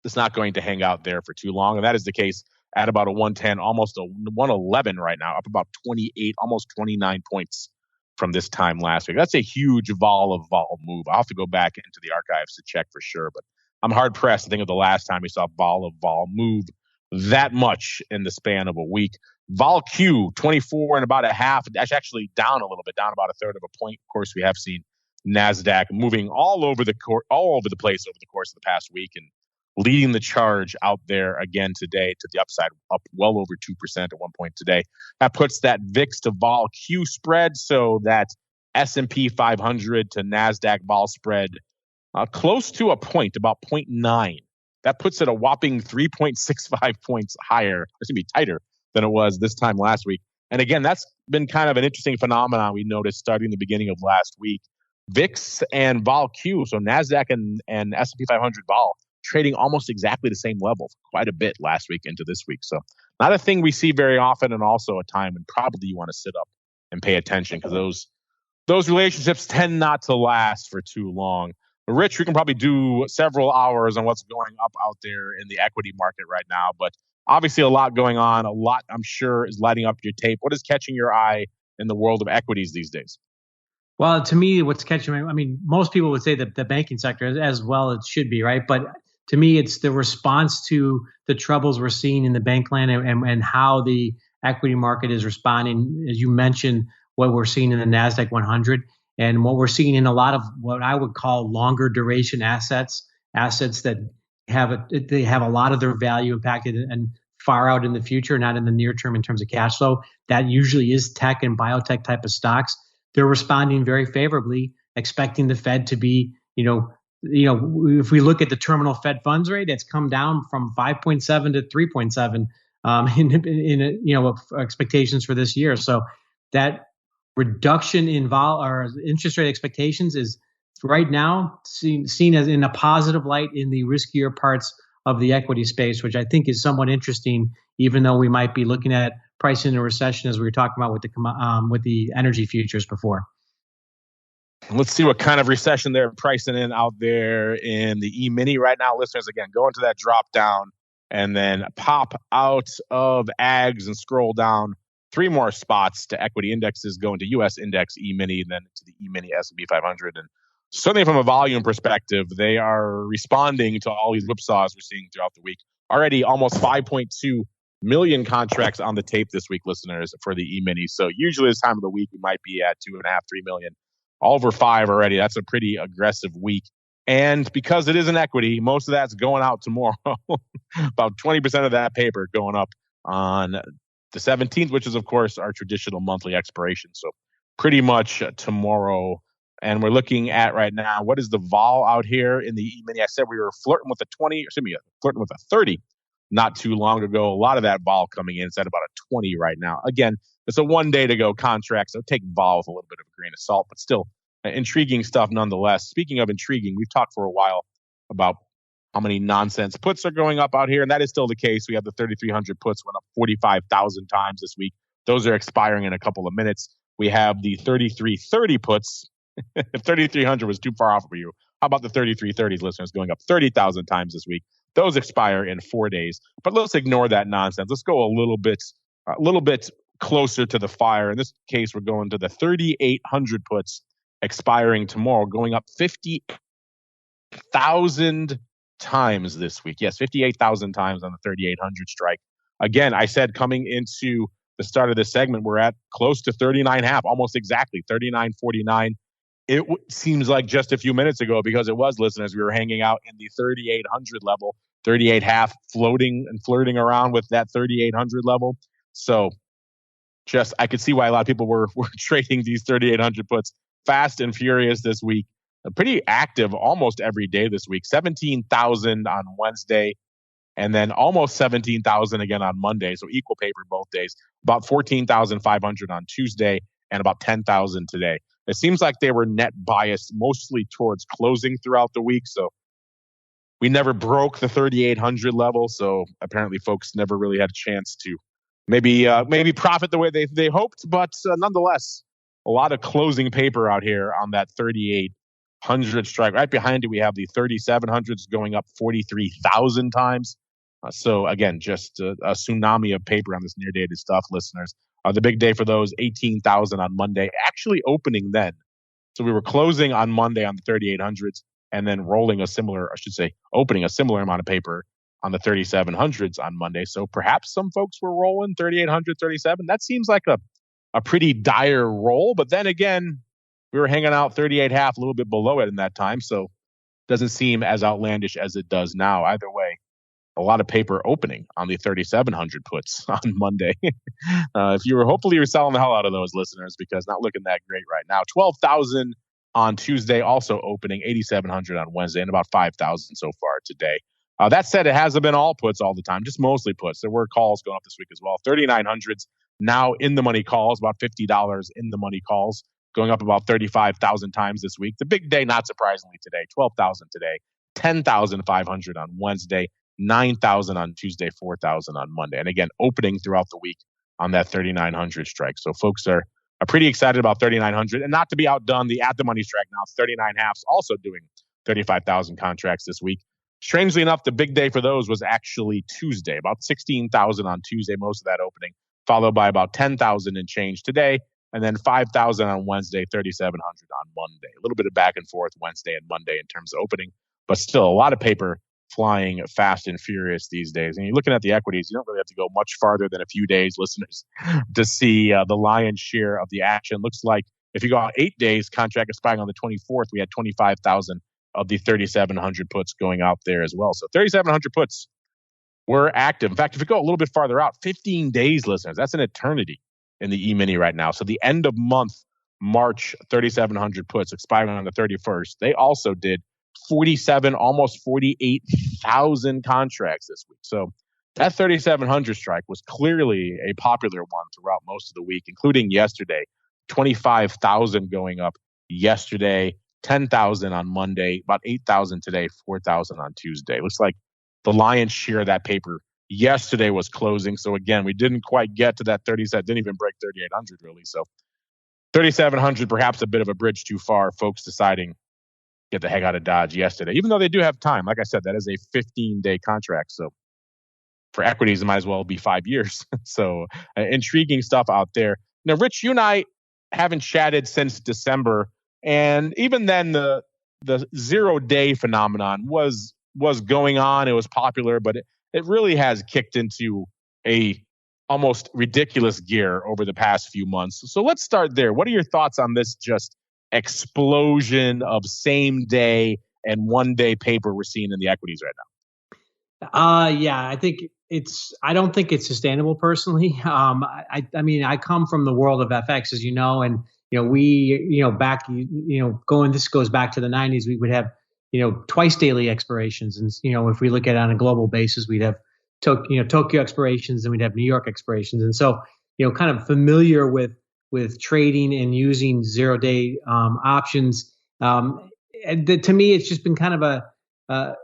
it's not going to hang out there for too long, and that is the case at about a 110, almost a 111 right now, up about 28, almost 29 points from this time last week. That's a huge vol move. I'll have to go back into the archives to check for sure, but I'm hard pressed to think of the last time we saw vol move that much in the span of a week. Vol Q, 24 and about a half. That's actually down a little bit, down about a third of a point. Of course, we have seen NASDAQ moving all over the place over the course of the past week and leading the charge out there again today to the upside, up well over 2% at one point today. That puts that VIX to vol Q spread, so that S&P 500 to NASDAQ vol spread close to a point, about 0.9. That puts it a whopping 3.65 points higher. It's going to be tighter than it was this time last week. And again, that's been kind of an interesting phenomenon we noticed starting the beginning of last week. VIX and vol Q, so NASDAQ and S&P 500 vol, trading almost exactly the same level, quite a bit last week into this week. So not a thing we see very often, and also a time when probably you want to sit up and pay attention, because those relationships tend not to last for too long. But Rich, we can probably do several hours on what's going up out there in the equity market right now, but obviously a lot going on. A lot, I'm sure, is lighting up your tape. What is catching your eye in the world of equities these days? Well, to me, what's catching my, most people would say that the banking sector, as well, it should be, right? But to me, it's the response to the troubles we're seeing in the bank land and how the equity market is responding. As you mentioned, what we're seeing in the NASDAQ 100 and what we're seeing in a lot of what I would call longer duration assets that have a lot of their value impacted and far out in the future, not in the near term in terms of cash flow. That usually is tech and biotech type of stocks. They're responding very favorably, expecting the Fed to be, if we look at the terminal Fed funds rate, it's come down from 5.7 to 3.7 in expectations for this year. So that reduction in interest rate expectations is right now seen as in a positive light in the riskier parts of the equity space, which I think is somewhat interesting, even though we might be looking at pricing a recession, as we were talking about with the energy futures before. Let's see what kind of recession they're pricing in out there in the E-mini right now. Listeners, again, go into that drop down and then pop out of ags and scroll down 3 more spots to equity indexes, go into U.S. index E-mini, and then to the E-mini S&P 500. And certainly from a volume perspective, they are responding to all these whipsaws we're seeing throughout the week. Already almost 5.2 million contracts on the tape this week, listeners, for the E-mini. So usually this time of the week, we might be at 2.5, 3 million. All over 5 already. That's a pretty aggressive week. And because it is an equity, most of that's going out tomorrow. About 20% of that paper going up on the 17th, which is, of course, our traditional monthly expiration. So pretty much tomorrow. And we're looking at right now, what is the vol out here in the E-mini? I said we were flirting with flirting with a 30 not too long ago. A lot of that vol coming in. It's at about a 20 right now. Again, it's a 1 day to go contract, so take vol with a little bit of a grain of salt, but still intriguing stuff nonetheless. Speaking of intriguing, we've talked for a while about how many nonsense puts are going up out here, and that is still the case. We have the 3,300 puts went up 45,000 times this week. Those are expiring in a couple of minutes. We have the 3,330 puts. If 3,300 was too far off for you, how about the 3,330s, listeners, going up 30,000 times this week? Those expire in 4 days. But let's ignore that nonsense. Let's go a little bit closer to the fire. In this case, we're going to the 3,800 puts expiring tomorrow, going up 50,000 times this week. Yes, 58,000 times on the 3,800 strike. Again, I said coming into the start of this segment, we're at close to 39.5, almost exactly 39.49. It seems like just a few minutes ago, because it was, listeners, we were hanging out in the 3,800 level, 38.5, floating and flirting around with that 3,800 level. So just, I could see why a lot of people were trading these 3,800 puts fast and furious this week. Pretty active almost every day this week. 17,000 on Wednesday, and then almost 17,000 again on Monday. So equal paper both days. About 14,500 on Tuesday and about 10,000 today. It seems like they were net biased mostly towards closing throughout the week. So we never broke the 3,800 level. So apparently folks never really had a chance to maybe profit the way they hoped. But nonetheless, a lot of closing paper out here on that 3,800 strike. Right behind it, we have the 3,700s going up 43,000 times. So again, just a tsunami of paper on this near-dated stuff, listeners. The big day for those, 18,000 on Monday, actually opening then. So we were closing on Monday on the 3,800s and then opening a similar amount of paper on the 3,700s on Monday. So perhaps some folks were rolling 3,800, 37. That seems like a pretty dire roll. But then again, we were hanging out 38.5, a little bit below it in that time. So it doesn't seem as outlandish as it does now. Either way, a lot of paper opening on the 3,700 puts on Monday. Hopefully you're selling the hell out of those, listeners, because not looking that great right now. 12,000 on Tuesday, also opening 8,700 on Wednesday, and about 5,000 so far today. That said, it hasn't been all puts all the time, just mostly puts. There were calls going up this week as well. 3,900s now in the money calls, about $50 in the money calls, going up about 35,000 times this week. The big day, not surprisingly, today, 12,000 today, 10,500 on Wednesday, 9,000 on Tuesday, 4,000 on Monday. And again, opening throughout the week on that 3,900 strike. So folks are pretty excited about 3,900. And not to be outdone, the at-the-money strike now, 39.5s, also doing 35,000 contracts this week. Strangely enough, the big day for those was actually Tuesday, about 16,000 on Tuesday, most of that opening, followed by about 10,000 and change today, and then 5,000 on Wednesday, 3,700 on Monday. A little bit of back and forth Wednesday and Monday in terms of opening, but still a lot of paper flying fast and furious these days. And you're looking at the equities, you don't really have to go much farther than a few days, listeners, to see the lion's share of the action. Looks like if you go out 8 days, contract expiring on the 24th, we had 25,000 of the 3,700 puts going out there as well. So 3,700 puts were active. In fact, if you go a little bit farther out, 15 days, listeners, that's an eternity in the E-mini right now. So the end of month, March, 3,700 puts expiring on the 31st. They also did 47, almost 48,000 contracts this week. So that 3,700 strike was clearly a popular one throughout most of the week, including yesterday. 25,000 going up yesterday, 10,000 on Monday, about 8,000 today, 4,000 on Tuesday. Looks like the lion's share of that paper yesterday was closing. So again, we didn't quite get to that 37, didn't even break 3,800 really. So 3,700, perhaps a bit of a bridge too far, folks deciding get the heck out of Dodge yesterday, even though they do have time. Like I said, that is a 15-day contract. So for equities, it might as well be 5 years. So intriguing stuff out there. Now, Rich, you and I haven't chatted since December. And even then, the 0-day phenomenon was going on. It was popular, but it really has kicked into a almost ridiculous gear over the past few months. So let's start there. What are your thoughts on this just explosion of same day and 1 day paper we're seeing in the equities right now? Yeah, I don't think it's sustainable personally. I mean, I come from the world of FX, as you know, and, this goes back to the 90s, we would have, twice daily expirations. And, if we look at it on a global basis, we'd have, Tokyo expirations and we'd have New York expirations. And so, kind of familiar with trading and using 0 day options. To me, it's just been kind of a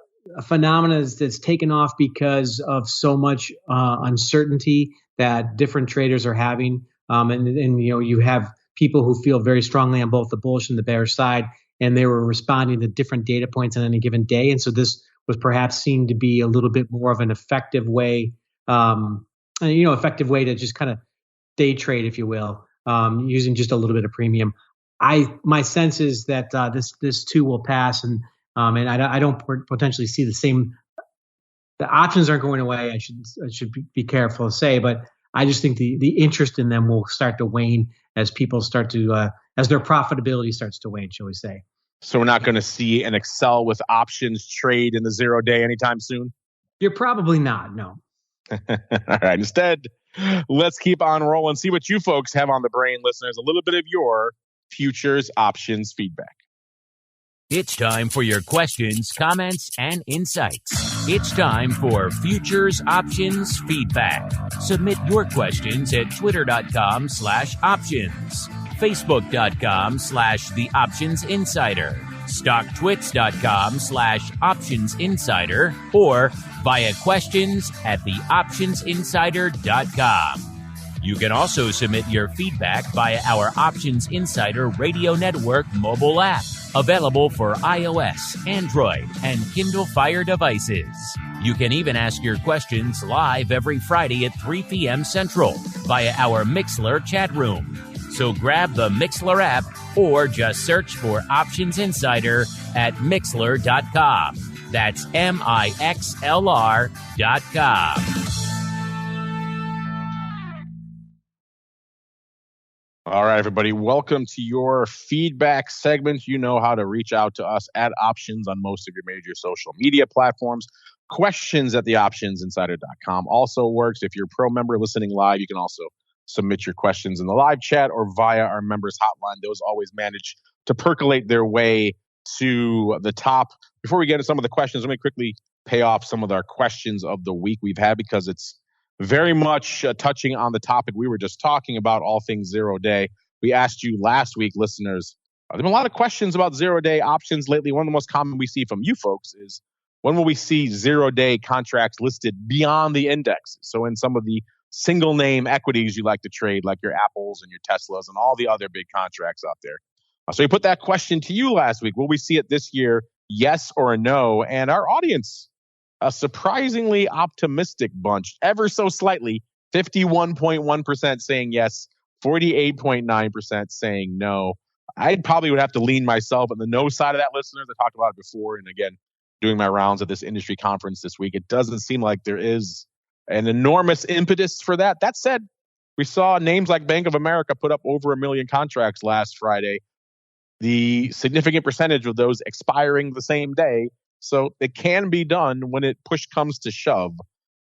phenomena that's taken off because of so much uncertainty that different traders are having. And you have people who feel very strongly on both the bullish and the bearish side, and they were responding to different data points on any given day. And so this was perhaps seen to be a little bit more of an effective way, to just kind of day trade, if you will, using just a little bit of premium. My sense is that this too will pass, and I don't potentially see the same. The options aren't going away. I should be careful to say, but I just think the interest in them will start to wane as people start to as their profitability starts to wane, shall we say? So we're not going to see an Excell with options trade in the 0 day anytime soon? You're probably not. No. All right. Instead, let's keep on rolling. See what you folks have on the brain, listeners. A little bit of your futures options feedback. It's time for your questions, comments, and insights. It's time for Futures Options Feedback. Submit your questions at twitter.com/options, facebook.com/The Options Insider, stocktwits.com/Options Insider, or via questions at theoptionsinsider.com. You can also submit your feedback via our Options Insider Radio Network mobile app, available for iOS, Android, and Kindle Fire devices. You can even ask your questions live every Friday at 3 p.m. Central via our Mixlr chat room. So grab the Mixlr app or just search for Options Insider at Mixlr.com. That's MIXLR.com. All right, everybody. Welcome to your feedback segment. You know how to reach out to us at Options on most of your major social media platforms. Questions at theoptionsinsider.com also works. If you're a pro member listening live, you can also submit your questions in the live chat or via our members hotline. Those always manage to percolate their way to the top. Before we get into some of the questions, let me quickly pay off some of our questions of the week we've had, because it's very much touching on the topic we were just talking about, all things 0 day. We asked you last week, listeners, there have been a lot of questions about 0 day options lately. One of the most common we see from you folks is, when will we see 0 day contracts listed beyond the index? So in some of the single name equities you like to trade, like your Apples and your Teslas and all the other big contracts out there. So we put that question to you last week. Will we see it this year? Yes or no? And our audience, a surprisingly optimistic bunch, ever so slightly, 51.1% saying yes, 48.9% saying no. I probably would have to lean myself on the no side of that, listeners. I talked about it before. And again, doing my rounds at this industry conference this week, it doesn't seem like there is an enormous impetus for that. That said, we saw names like Bank of America put up over 1 million contracts last Friday. The significant percentage of those expiring the same day. So it can be done when push comes to shove,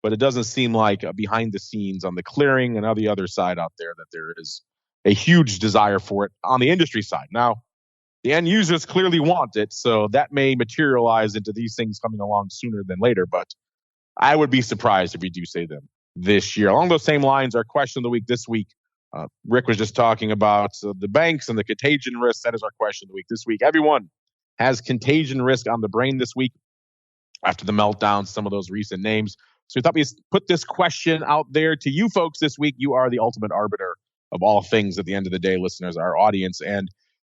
but it doesn't seem like behind the scenes on the clearing and on the other side out there that there is a huge desire for it on the industry side. Now, the end users clearly want it, so that may materialize into these things coming along sooner than later, but I would be surprised if we do see them this year. Along those same lines, our question of the week this week, Rick was just talking about the banks and the contagion risk. That is our question of the week this week. Everyone has contagion risk on the brain this week after the meltdown, some of those recent names. So we thought we'd put this question out there to you folks this week. You are the ultimate arbiter of all things at the end of the day, listeners, our audience. And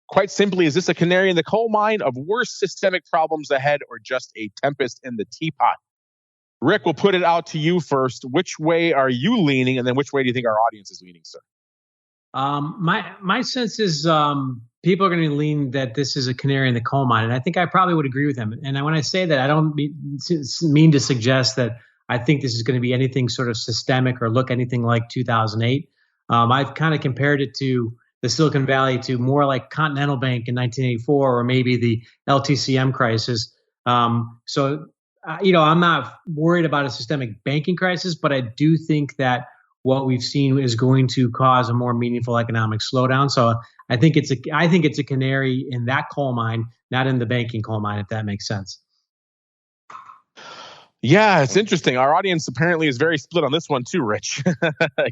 quite simply, is this a canary in the coal mine of worse systemic problems ahead, or just a tempest in the teapot? Rick, we'll put it out to you first. Which way are you leaning, and then which way do you think our audience is leaning, sir? My sense is people are going to lean that this is a canary in the coal mine, and I think I probably would agree with them. And when I say that, I don't mean to suggest that I think this is going to be anything sort of systemic or look anything like 2008. I've kind of compared it to the Silicon Valley to more like Continental Bank in 1984 or maybe the LTCM crisis. I'm not worried about a systemic banking crisis, but I do think that what we've seen is going to cause a more meaningful economic slowdown. So I think it's a canary in that coal mine, not in the banking coal mine, if that makes sense. Yeah, it's interesting. Our audience apparently is very split on this one too, Rich.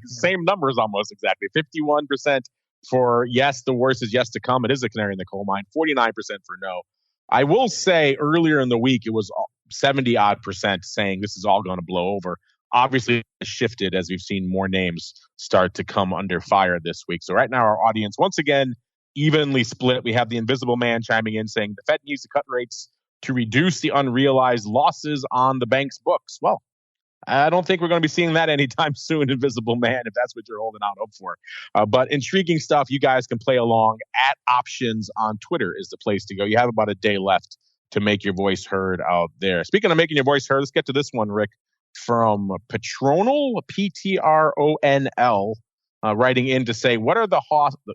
Same numbers almost exactly. 51% for yes, the worst is yes to come. It is a canary in the coal mine. 49% for no. I will say earlier in the week, it was 70-odd% saying this is all going to blow over. Obviously, it's shifted as we've seen more names start to come under fire this week. So right now, our audience, once again, evenly split. We have the invisible man chiming in saying the Fed needs to cut rates to reduce the unrealized losses on the bank's books. Well, I don't think we're going to be seeing that anytime soon, invisible man, if that's what you're holding out hope for. But intriguing stuff. You guys can play along. At Options on Twitter is the place to go. You have about a day left to make your voice heard out there. Speaking of making your voice heard, let's get to this one, Rick, from Patronal, P-T-R-O-N-L, writing in to say, what are the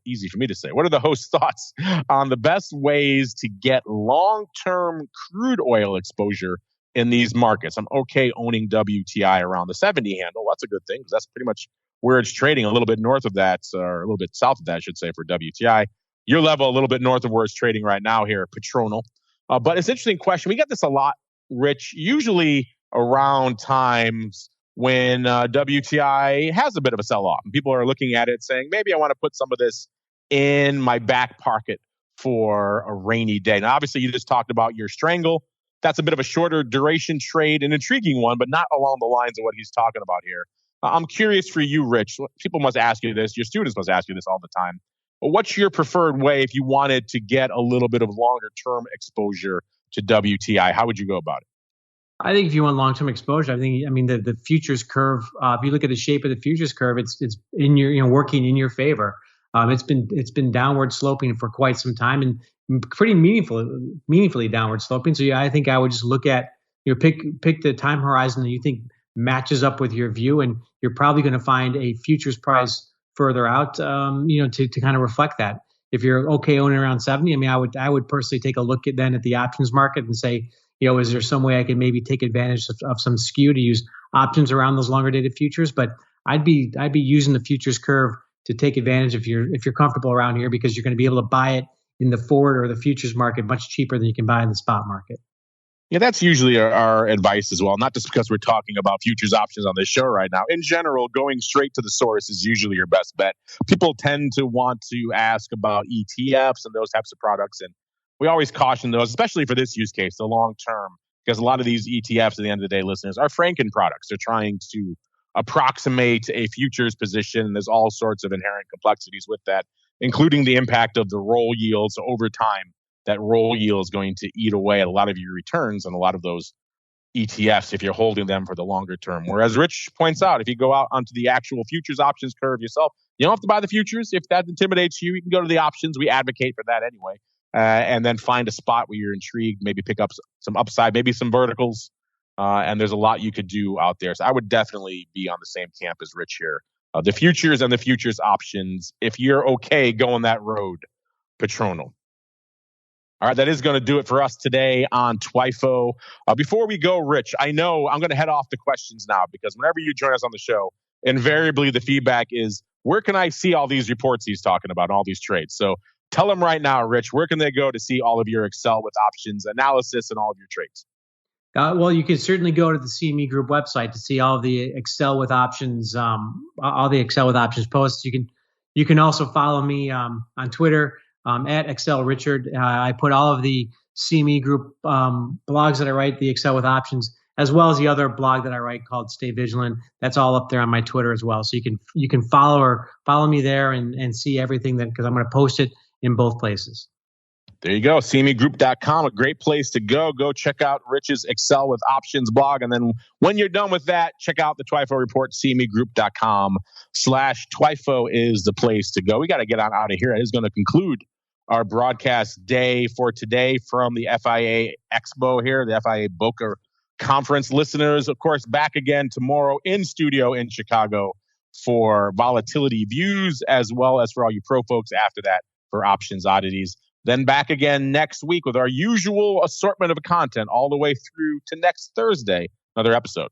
easy for me to say, what are the host's thoughts on the best ways to get long-term crude oil exposure in these markets? I'm okay owning WTI around the 70 handle. That's a good thing because that's pretty much where it's trading, a little bit north of that, or a little bit south of that, I should say, for WTI. Your level a little bit north of where it's trading right now here, Patronal. But it's an interesting question. We get this a lot, Rich, usually around times when WTI has a bit of a sell-off. And people are looking at it saying, maybe I want to put some of this in my back pocket for a rainy day. Now, obviously, you just talked about your strangle. That's a bit of a shorter duration trade, an intriguing one, but not along the lines of what he's talking about here. I'm curious for you, Rich. People must ask you this. Your students must ask you this all the time. But what's your preferred way if you wanted to get a little bit of longer-term exposure to WTI? How would you go about it? I think if you want long-term exposure, the futures curve. If you look at the shape of the futures curve, it's in your working in your favor. It's been downward sloping for quite some time and pretty meaningfully downward sloping. So yeah, I think I would just look at pick the time horizon that you think matches up with your view, and you're probably going to find a futures price further out, to kind of reflect that. If you're okay owning around 70, I would personally take a look at the options market and say, is there some way I can maybe take advantage of some skew to use options around those longer dated futures? But I'd be using the futures curve to take advantage if you're comfortable around here, because you're going to be able to buy it in the forward or the futures market much cheaper than you can buy in the spot market. Yeah, that's usually our advice as well. Not just because we're talking about futures options on this show right now. In general, going straight to the source is usually your best bet. People tend to want to ask about ETFs and those types of products, and we always caution those, especially for this use case, the long term, because a lot of these ETFs at the end of the day, listeners, are Franken products. They're trying to approximate a futures position. There's all sorts of inherent complexities with that, including the impact of the roll yields over time. That roll yield is going to eat away at a lot of your returns and a lot of those ETFs if you're holding them for the longer term. Whereas Rich points out, if you go out onto the actual futures options curve yourself, you don't have to buy the futures. If that intimidates you, you can go to the options. We advocate for that anyway. And then find a spot where you're intrigued, maybe pick up some upside, maybe some verticals. And there's a lot you could do out there. So I would definitely be on the same camp as Rich here. The futures and the futures options, if you're okay going that road, Patronal. All right, that is going to do it for us today on TWIFO. Before we go, Rich, I know I'm going to head off the questions now, because whenever you join us on the show, invariably the feedback is, where can I see all these reports he's talking about, all these trades? So tell them right now, Rich, where can they go to see all of your Excel with options analysis and all of your trades? Well, you can certainly go to the CME Group website to see all of the Excel with options, posts. You can also follow me on Twitter at Excell Richard. I put all of the CME Group blogs that I write, the Excel with options, as well as the other blog that I write called Stay Vigilant. That's all up there on my Twitter as well. So you can follow me there and see everything because I'm going to post it in both places. There you go. CMEgroup.com, a great place to go. Go check out Rich's Excel with Options blog. And then when you're done with that, check out the TWIFO report. CMEgroup.com/TWIFO is the place to go. We got to get on out of here. It is going to conclude our broadcast day for today from the FIA Expo here, the FIA Boca conference listeners, of course, back again tomorrow in studio in Chicago for Volatility Views, as well as for all you pro folks after that for Options Oddities. Then back again next week with our usual assortment of content all the way through to next Thursday, another episode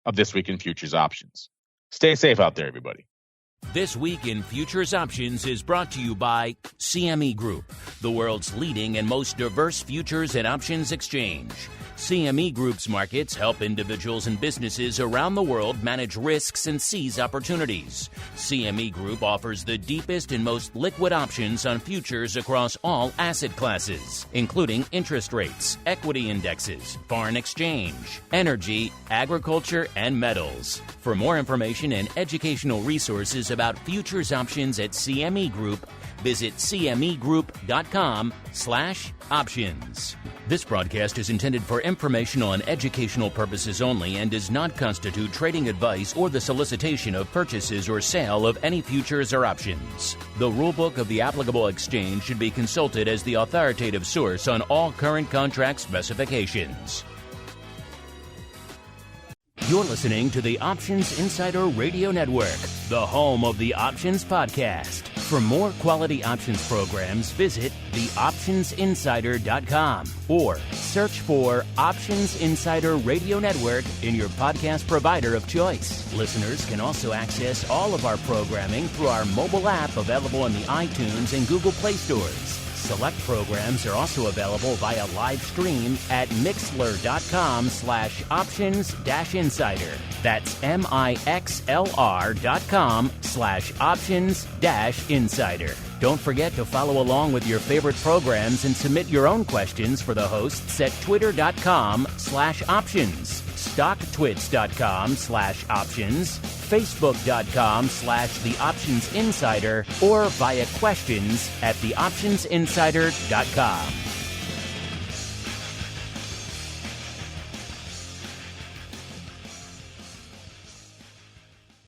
of This Week in Futures Options. Stay safe out there, everybody. This Week in Futures Options is brought to you by CME Group, the world's leading and most diverse futures and options exchange. CME Group's markets help individuals and businesses around the world manage risks and seize opportunities. CME Group offers the deepest and most liquid options on futures across all asset classes, including interest rates, equity indexes, foreign exchange, energy, agriculture, and metals. For more information and educational resources about futures options at CME Group, visit cmegroup.com/options. This broadcast is intended for informational and educational purposes only and does not constitute trading advice or the solicitation of purchases or sale of any futures or options. The rulebook of the applicable exchange should be consulted as the authoritative source on all current contract specifications. You're listening to the Options Insider Radio Network, the home of the Options Podcast. For more quality options programs, visit theoptionsinsider.com or search for Options Insider Radio Network in your podcast provider of choice. Listeners can also access all of our programming through our mobile app available in the iTunes and Google Play stores. Select programs are also available via live stream at mixlr.com/options-insider. That's mixlr.com/options-insider. Don't forget to follow along with your favorite programs and submit your own questions for the hosts at twitter.com/options, stocktwits.com/options, facebook.com/theoptionsinsider, or via questions at theoptionsinsider.com.